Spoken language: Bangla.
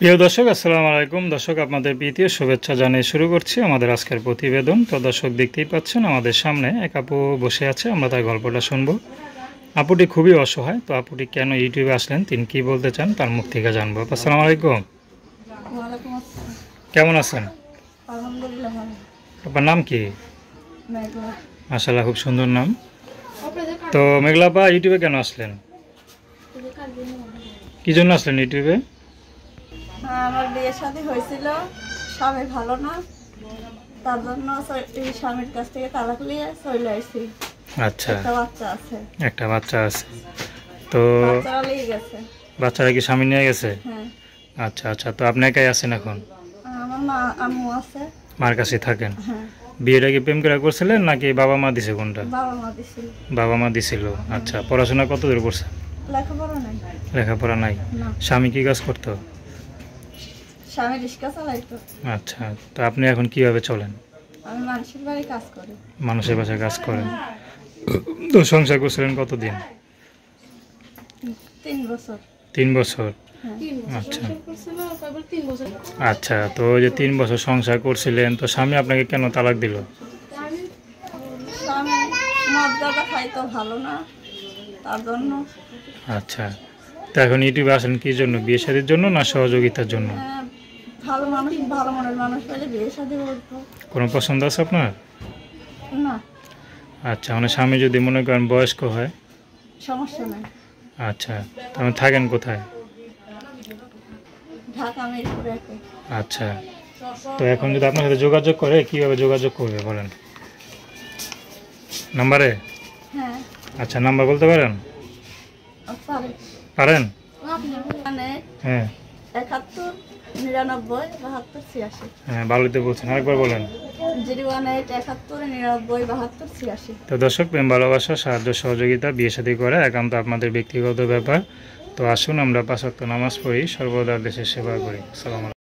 প্রিয় দর্শক, আসসালামু আলাইকুম। দর্শক, আপনাদের প্রীতি ও শুভেচ্ছা জানিয়ে শুরু করছি আমাদের আজকের প্রতিবেদন। তো দর্শক, দেখতেই পাচ্ছেন আমাদের সামনে এক আপু বসে আছে, আমরা তার গল্পটা শুনবো। আপুটি খুবই অসহায়। তো আপুটি কেন ইউটিউবে আসলেন, তিনি কি বলতে চান, তার মুখ থেকে জানবো। আসসালামু আলাইকুম। ওয়ালাইকুম আসসালাম। কেমন আছেন? আলহামদুলিল্লাহ ভালো। আপনার নাম কি? মেঘলা। মাশাআল্লাহ, খুব সুন্দর নাম। তো মেঘলা আপা, ইউটিউবে কেন আসলেন, কি জন্য আসলেন ইউটিউবে? আমার বিয়ে শাদী হয়েছিল, স্বামী ভালো না, তার জন্য এই স্বামীর কাছ থেকে তালাক নিয়ে চলে আসছি। আচ্ছা, একটা বাচ্চা আছে। একটা বাচ্চা আছে। তো বাচ্চারা লেগে গেছে। বাচ্চারা কি স্বামী নিয়ে গেছে? হ্যাঁ। আচ্ছা আচ্ছা, তো আপনি একাই আছেন এখন? আমার মা আম্মু আছে। মার কাছে থাকেন? হ্যাঁ। বিয়েটা কি প্রেম করে করছিলেন নাকি বাবা মা দিছে, কোনটা? বাবা মা দিছিল। বাবা মা দিছিল। আচ্ছা, পড়াশোনা কত দূর করছেন? লেখাপড়া নাই। লেখাপড়া নাই। না। স্বামী কি কাজ করতো? স্বামী রিক্সা চালাইতো। আচ্ছা, তো আপনি এখন কিভাবে চলেন? আমি মানুষের বাড়ি কাজ করি। মানুষের বাসায় কাজ করেন। তো সংসার করছিলেন কতদিন? 3 বছর। 3 বছর। হ্যাঁ। আচ্ছা আচ্ছা, তো ওই যে 3 বছর সংসার করছিলেন, তো স্বামী আপনাকে কেন তালাক দিল? স্বামী মদ গাঁজা খাইতো, ভালো না, তার জন্য। আচ্ছা, তো এখন ইউটিউবে আসেন কি জন্য, বিয়ে শাদীর জন্য না সহযোগিতার জন্য? ভালো মানুষ, ভালো মনের মানুষ পেলে বিয়ে শাদী করবো। কোনো পছন্দ আছে আপনার? না, আচ্ছা, মানে স্বামী যদি মনে করেন বয়স্ক হয়? সমস্যা নাই। আচ্ছা, তাহলে থাকেন কোথায়? ঢাকা মিরপুরে। আচ্ছা, তো এখন যদি আপনার সাথে যোগাযোগ করে, কিভাবে যোগাযোগ করবে বলেন? নাম্বারে? হ্যাঁ। আচ্ছা, নাম্বার বলতে পারেন? পারেন? মানে হ্যাঁ 71 99 72 86। হ্যাঁ, ভালোতে বলছেন, আরেকবার বলেন। 018 71 99 72 86। তো দর্শক, প্রেম ভালোবাসা, সাহায্য সহযোগিতা, বিয়ে শাদী করা একান্ত আপনাদের ব্যক্তিগত ব্যাপার। তো আসুন আমরা 5 ওয়াক্ত নামাজ পড়ি, সর্বদা দেশের সেবা করি। আসসালামু আলাইকুম।